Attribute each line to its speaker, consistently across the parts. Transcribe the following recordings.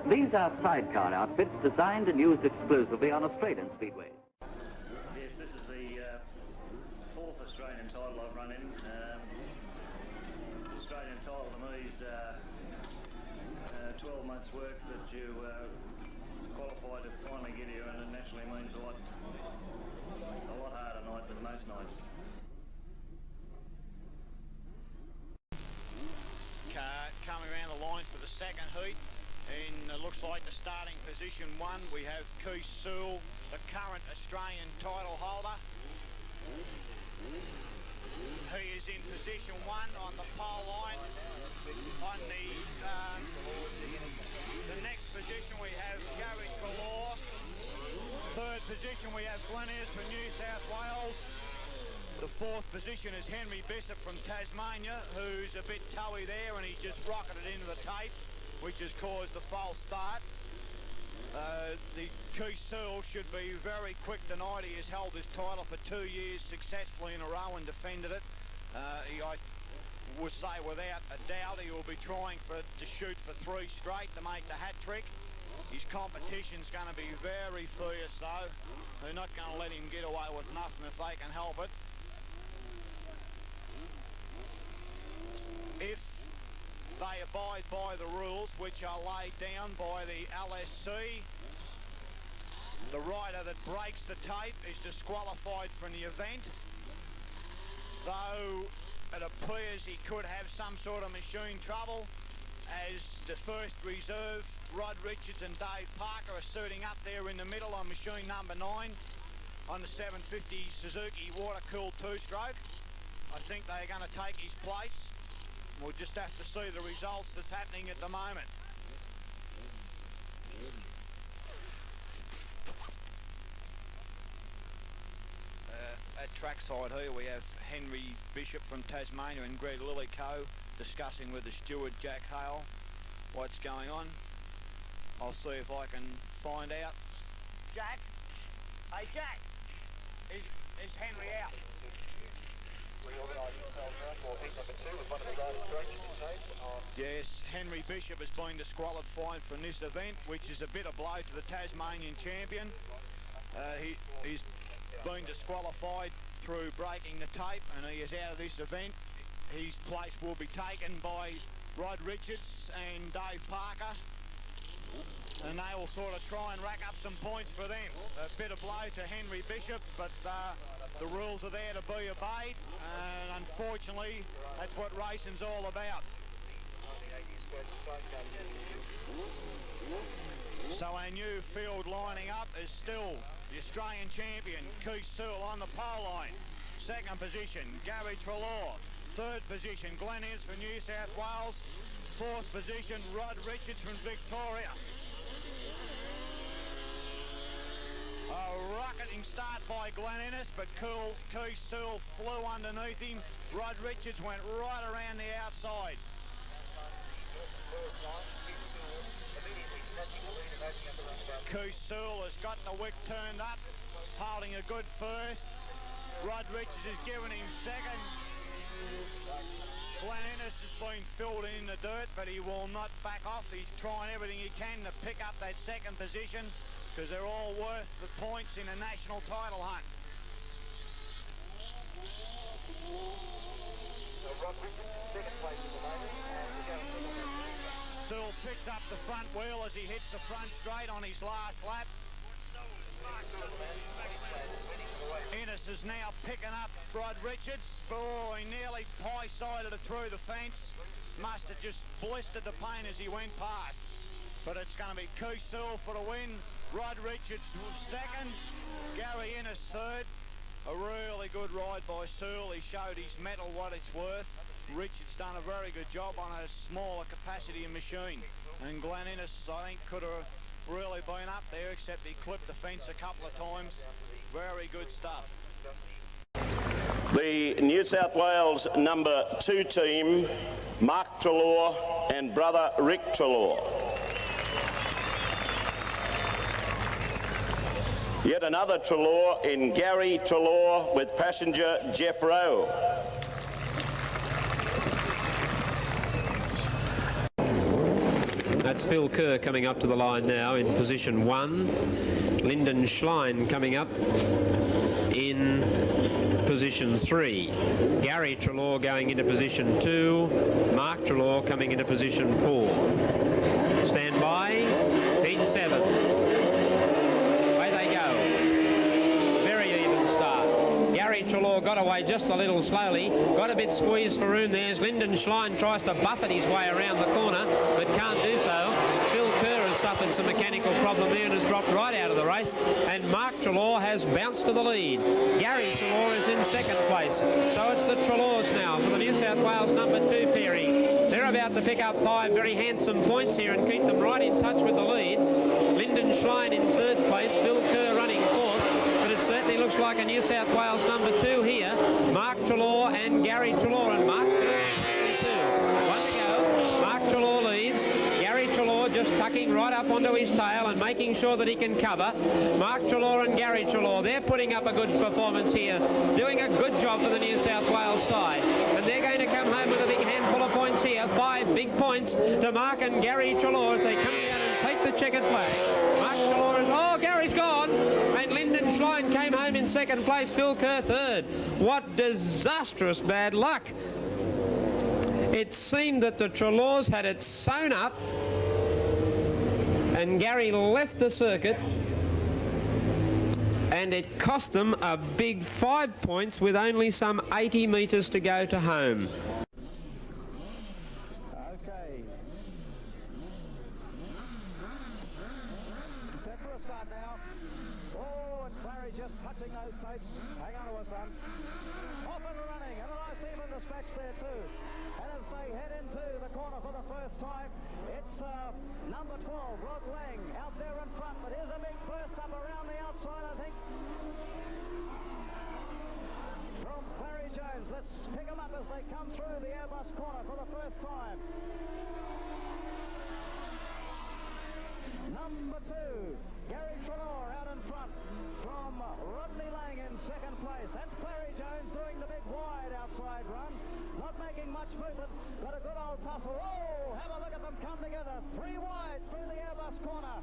Speaker 1: These are sidecar outfits designed and used exclusively on Australian speedways.
Speaker 2: Yes, this is the fourth Australian title I've run in. The Australian title to me is 12 months' work that you qualify to finally get here, and it naturally means a lot harder night than most nights.
Speaker 3: Coming around the line for the second heat, and it looks like the starting position one, we have Garry Trealaor, the current Australian title holder. He is in position one on the pole line. On the next position we have Garry Trealaor. Third position we have Glenn for New South Wales. The fourth position is Henry Bishop from Tasmania, who's a bit toey there, and he just rocketed into the tape, which has caused the false start. The Garry Trealaor should be very quick tonight. He has held this title for 2 years successfully in a row and defended it. I would say without a doubt he will be trying to shoot for 3 straight to make the hat trick. His competition's going to be very fierce though. They're not going to let him get away with nothing if they can help it. If they abide by the rules which are laid down by the LSC, the rider that breaks the tape is disqualified from the event. Though it appears he could have some sort of machine trouble, as the first reserve, Rod Richards and Dave Parker, are suiting up there in the middle on machine number 9 on the 750 Suzuki water-cooled 2-stroke. I think they're going to take his place. We'll just have to see the results that's happening at the moment. At trackside here we have Henry Bishop from Tasmania and Greg Lillico discussing with the steward Jack Hale what's going on. I'll see if I can find out. Jack? Hey Jack! Is Henry out? Yes, Henry Bishop has been disqualified from this event, which is a bitter blow to the Tasmanian champion. He's been disqualified through breaking the tape, and he is out of this event. His place will be taken by Rod Richards and Dave Parker, and they will sort of try and rack up some points for them. A bitter blow to Henry Bishop, but the rules are there to be obeyed, and unfortunately that's what racing's all about. So our new field lining up is still the Australian champion Garry Trealaor on the pole line. Second position Garry Trealaor. Third position Glenn for New South Wales. Fourth position Rod Richards from Victoria. A rocketing start by Glenn Innes, but Garry Trealaor flew underneath him. Rod Richards went right around the outside. Garry Trealaor has got the wick turned up, holding a good first. Rod Richards is giving him second. Glenn Innes has been filled in the dirt, but he will not back off. He's trying everything he can to pick up that second position, because they're all worth the points in a national title hunt. So Rod Richards in second place at the moment. Trealaor picks up the front wheel as he hits the front straight on his last lap. Innes is now picking up Rod Richards. Oh, he nearly pie-sided it through the fence. Must have just blistered the paint as he went past. But it's going to be Garry Trealaor for the win. Rod Richards second. Garry Innes third. A really good ride by Trealaor. He showed his mettle what it's worth. Richards done a very good job on a smaller capacity machine. And Glenn Innes, I think, could have really been up there, except he clipped the fence a couple of times. Very good stuff.
Speaker 4: The New South Wales number 2 team, Mark Trealaor and brother Rick Trealaor. Yet another Trealaor in Garry Trealaor with passenger Jeff Rowe.
Speaker 5: That's Phil Kerr coming up to the line now in position 1. Lyndon Schlein coming up in position 3. Garry Trealaor going into position 2. Mark Trealaor coming into position 4. Stand by. Heat 7. Away they go. Very even start. Garry Trealaor got away just a little slowly. Got a bit squeezed for room there as Lyndon Schlein tries to buffet his way around the corner, but can't do so. Phil Kerr has suffered some mechanical problem there and has dropped right out of the race, and Mark Trealaor has bounced to the lead. Garry Trealaor is in second place, so it's the Trealaors now for the New South Wales number 2 pairing. They're about to pick up 5 very handsome points here and keep them right in touch with the lead. Lyndon Schlein in third place, Phil Kerr running fourth, but it certainly looks like a New South Wales number 2 here. Mark Trealaor and Garry Trealaor, and Mark Kerr too. One to go. Mark Trealaor leads. Garry Trealaor just tucking right up onto his tail and making sure that he can cover. Mark Trealaor and Garry Trealaor, they're putting up a good performance here, doing a good job for the New South Wales side. And they're going to come home with a big handful of points here. 5 big points to Mark and Garry Trealaor as they come down and take the checkered flag. Mark Trealaor is... Oh, Gary's gone! And Lyndon Schlein came home in second place. Phil Kerr third. What disastrous bad luck. It seemed that the Trealaors had it sewn up and Garry left the circuit, and it cost them a big 5 points with only some 80 metres to go to home.
Speaker 6: Okay. Set for a start now. Oh, and Clary just touching those tapes. Hang on to us, son. Off and running, and a nice even dispatch there too. And as they head into the corner for the first time, it's number 12, Rod Lang, out there in front. But here's a big burst up around the outside, I think, from Clary Jones. Let's pick them up as they come through the Airbus corner for the first time. Number 2, Garry Trealaor out in front from Rodney Lang in second place. That's Clary Jones doing the big wide outside run. Not making much movement. Got a good old tussle. Oh, have a look at them come together. 3 wide through the Airbus corner.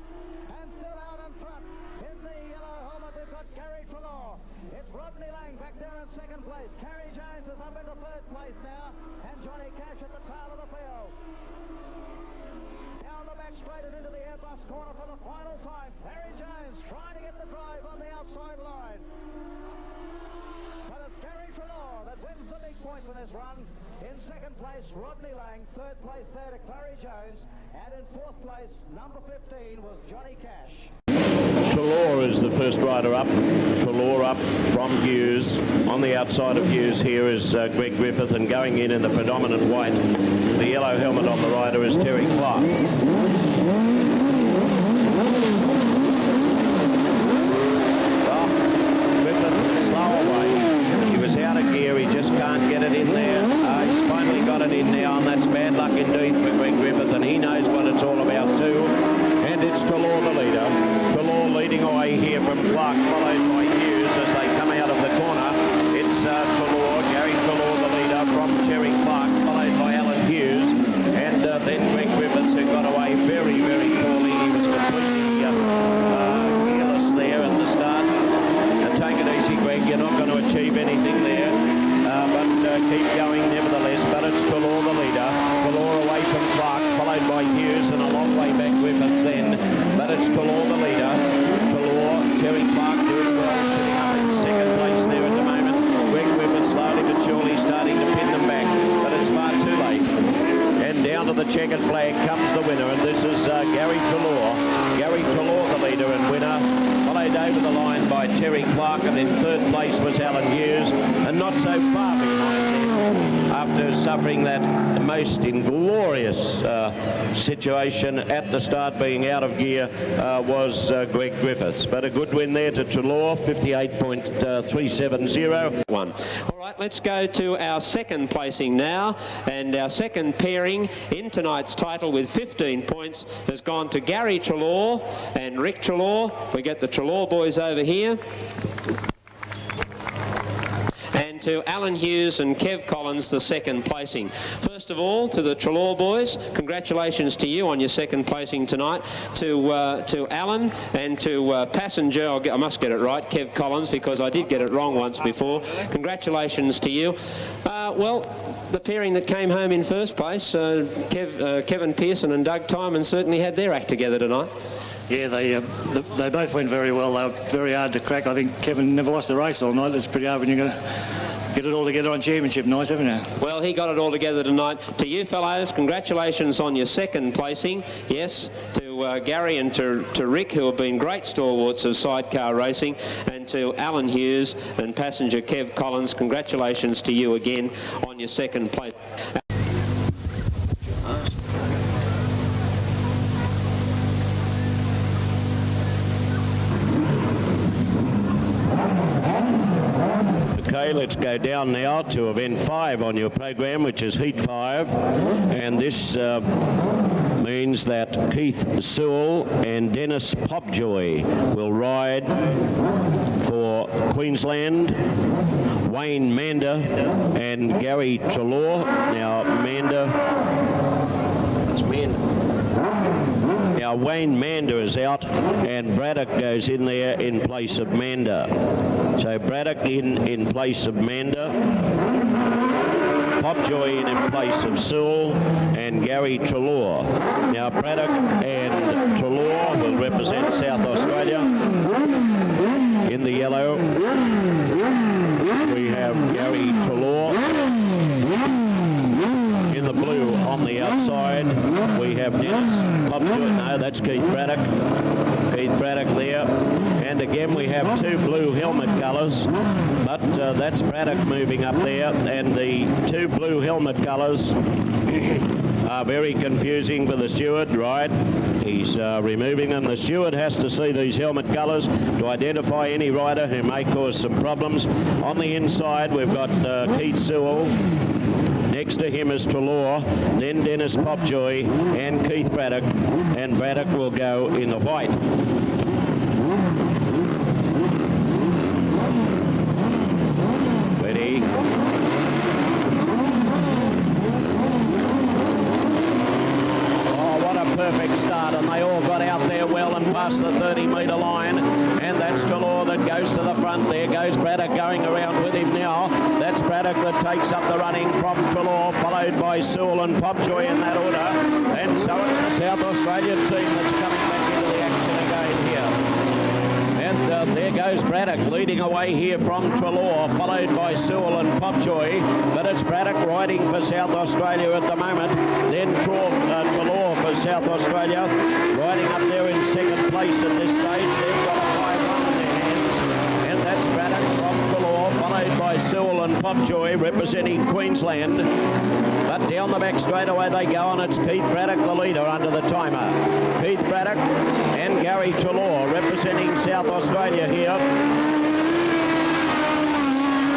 Speaker 6: And still out in front in the yellow helmet, we've got Garry Trealaor. It's Rodney Lang back there in second place. Clary Jones is up into third place now. And Johnny Cash at the tail of the field. Down the back straight and into the Airbus corner for the final time. Clary Jones trying to get the drive on the outside line. But it's Garry Trealaor that wins the big points in this run. In second place, Rodney Lang. Third place there to Clary Jones. And in fourth place, number 15 was Johnny Cash.
Speaker 4: Trealaor is the first rider up. Trealaor up from Hughes. On the outside of Hughes here is Greg Griffith, and going in the predominant white, the yellow helmet on the rider is Terry Clark. Griffith slow away. He was out of gear. He just can't get it in there. He's finally got it in now, and that's bad luck indeed for Greg Griffith, and he knows what it's all about too. And it's Trealaor the leader. Trealaor leading away here from Clark, followed by Hughes as they come out of the corner. It's Trealaor, Garry Trealaor the leader from Terry Clark, followed by Alan Hughes. And then Greg Griffiths, who got away very, very poorly. He was completely careless there at the start. Take it easy, Greg. You're not going to achieve anything there. But keep going nevertheless. But it's Trealaor the leader. Trealaor away from Clark, followed by Hughes, and a long way back Griffiths then. But it's Trealaor the leader. Trealaor, Terry Clark doing well, sitting up in second place there at the moment. Greg Griffiths slowly but surely starting to pin them back, but it's far too late. And down to the checkered flag comes the winner, and this is Garry Trealaor. Garry Trealaor the leader and winner, followed over the line by Terry Clark, and in third place was Alan Hughes, and not so far behind them after suffering that most inglorious situation at the start, being out of gear, was Greg Griffiths. But a good win there to Trealaor, 58.370.
Speaker 5: All right, let's go to our second placing now, and our second pairing in tonight's title with 15 points has gone to Garry Trealaor and Rick Trealaor. We get the Trealaor boys over here. And to Alan Hughes and Kev Collins, the second placing. First of all, to the Trealaor boys, congratulations to you on your second placing tonight. To Alan and to passenger, I must get it right, Kev Collins, because I did get it wrong once before. Congratulations to you. Well, the pairing that came home in first place, Kevin Pearson and Doug Timon, certainly had their act together tonight.
Speaker 2: Yeah, they both went very well. They were very hard to crack. I think Kevin never lost a race all night. It's pretty hard when you're going to get it all together on championship nights, haven't you?
Speaker 5: Well, he got it all together tonight. To you fellows, congratulations on your second placing. Yes, to Gary and to Rick, who have been great stalwarts of sidecar racing, and to Alan Hughes and passenger Kev Collins, congratulations to you again on your second place.
Speaker 4: Okay, let's go down now to event 5 on your program, which is heat 5, and this means that Keith Sewell and Dennis Popjoy will ride for Queensland. Wayne Mander and Garry Trealaor. Now Wayne Mander is out, and Braddock goes in there in place of Mander. So Braddock in place of Mander, Popjoy in place of Sewell, and Garry Trealaor. Now Braddock and Trealaor will represent South Australia. In the yellow, we have Garry Trealaor. In the blue on the outside, we have Dennis Popjoy. No, that's Keith Braddock. Keith Braddock there. And again, we have two blue helmet colours, but that's Braddock moving up there. And the two blue helmet colours are very confusing for the steward, right? He's removing them. The steward has to see these helmet colours to identify any rider who may cause some problems. On the inside, we've got Keith Sewell. Next to him is Trealaor, then Dennis Popjoy and Keith Braddock, and Braddock will go in the white. Ready? Oh, what a perfect start, and they all got out there well and past the 30-metre line, and that's Trealaor that goes to the front. There goes Braddock going around with him now. That's Braddock that takes up the running from Trealaor, followed by Sewell and Popjoy in that order. And so it's the South Australian team that's coming back into the action again here. And there goes Braddock leading away here from Trealaor, followed by Sewell and Popjoy. But it's Braddock riding for South Australia at the moment. Then Trealaor for South Australia, riding up there in second place at this stage. They've got a 5-1 in their hands. And that's Braddock from Trealaor, followed by Sewell and Popjoy representing Queensland. But down the back straight away they go, and it's Keith Braddock the leader under the timer. Keith Braddock and Garry Trealaor representing South Australia here.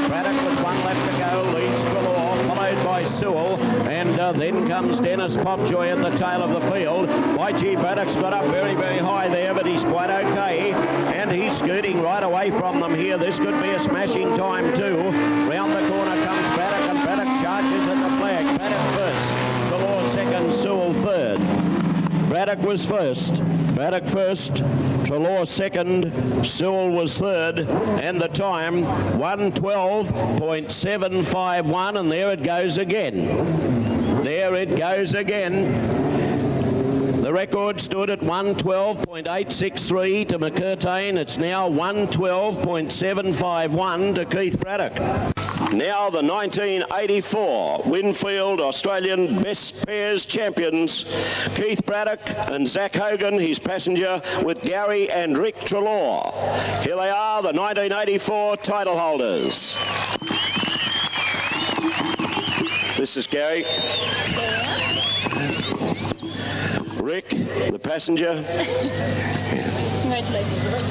Speaker 4: Braddock with one left to go leads Trealaor, followed by Sewell, and then comes Dennis Popjoy at the tail of the field. YG Braddock's got up very, very high there, but he's quite okay, and he's scooting right away from them here. This could be a smashing time too. Round the corner comes Braddock, and Braddock charges at the flag. Braddock first, Trealaor second, Sewell third. Braddock was first. Braddock first, Trealaor second, Sewell was third, and the time 1:12.751, and there it goes again. There it goes again. The record stood at 1:12.863 to McCurtain. It's now 1:12.751 to Keith Braddock. Now the 1984 Winfield Australian Best Pairs champions, Keith Braddock and Zach Hogan, his passenger, with Garry and Rick Trealaor. Here they are, the 1984 title holders. This is Garry. Rick, the passenger.
Speaker 7: Congratulations, Rick.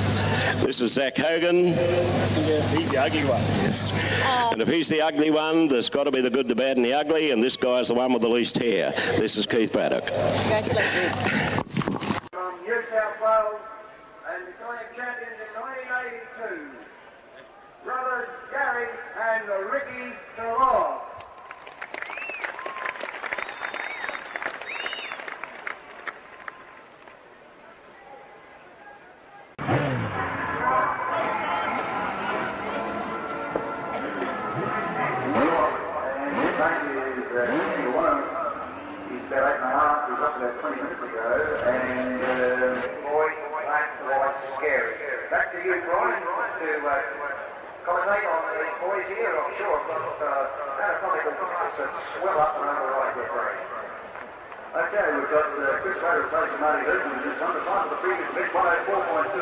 Speaker 4: This is Zach Hogan.
Speaker 2: He's the ugly one.
Speaker 4: Yes. And if he's the ugly one, there's got to be the good, the bad, and the ugly, and this guy's the one with the least hair. This is Keith Braddock.
Speaker 7: Congratulations.
Speaker 8: From New South Wales and becoming champions in 1982.
Speaker 7: brothers Garry and Ricky Trealaor. He's about 8.5, he was up about 20 minutes ago, and boy, that's right scary. Back to you, Brian, to commentate on the boys here, I'm sure, anatomical parts that swell up and override their brain. Okay, we've got Chris Ray replacing Marty Hilton, who's just under time for the previous big 104.28.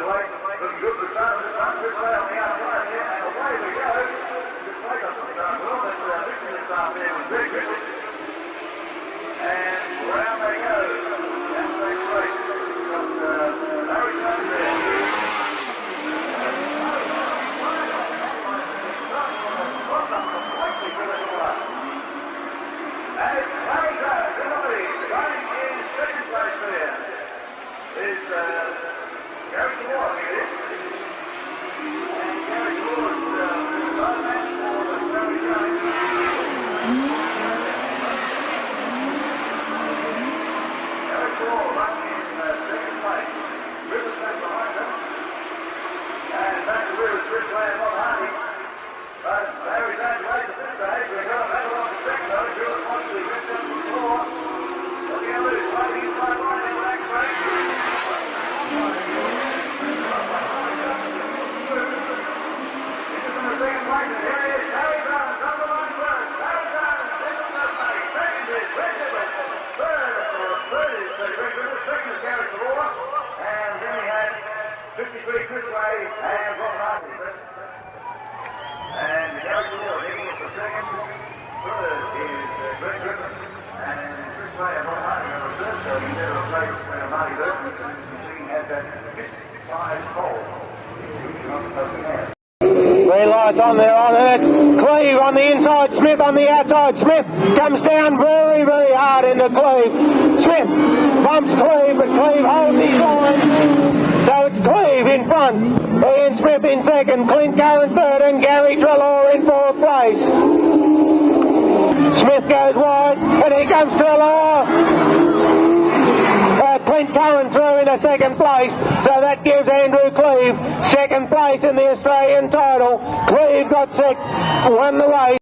Speaker 7: Looking good for the start of this one. Chris Ray on the outside here, and away we go. Chris Ray doesn't start well, but mixing the start there with Greg Griffiths. And round they go. Down the next race. We've got Larry Jones there. And it's Larry Jones in the lead. Running in second place there is Garry Trealaor, I think it is. And Garry Trealaor's side man for Larry Jones. Garry Trealaor running in second place. Rivers back behind him. And back to Rivers, Chris Ray and Bob Hardy. But Larry Jones race at this stage. We've got a battle on the second though. Rivers wants to lift up the floor. Looking at loose, waiting inside line in the next race. The second place, and here he is, Garry Jones, on the line first. Garry Jones, second place. Second is Greg Griffiths. Third is Greg Griffiths. Second is Garry Trealaor. And then we had 53 Chris Ray and Bob Hardy. And Garry Trealaor leading it for second. Third is Greg Griffiths. And Chris Ray and Bob Hardy are third. So he never played Marty Burton. He had that 5 pole. You're not supposed to have.
Speaker 8: Green lights on there, on it. Cleve on the inside, Smith on the outside. Smith comes down very, very hard into Cleve. Smith bumps Cleve, but Cleve holds his line. So it's Cleve in front. Ian Smith in second, Clint Curran third, and Garry Trealaor in fourth place. Smith goes wide, and here comes Trealaor. Clint Curran through into second place, so that gives Andrew Cleve second place in the Australian title. Cleve got won the race.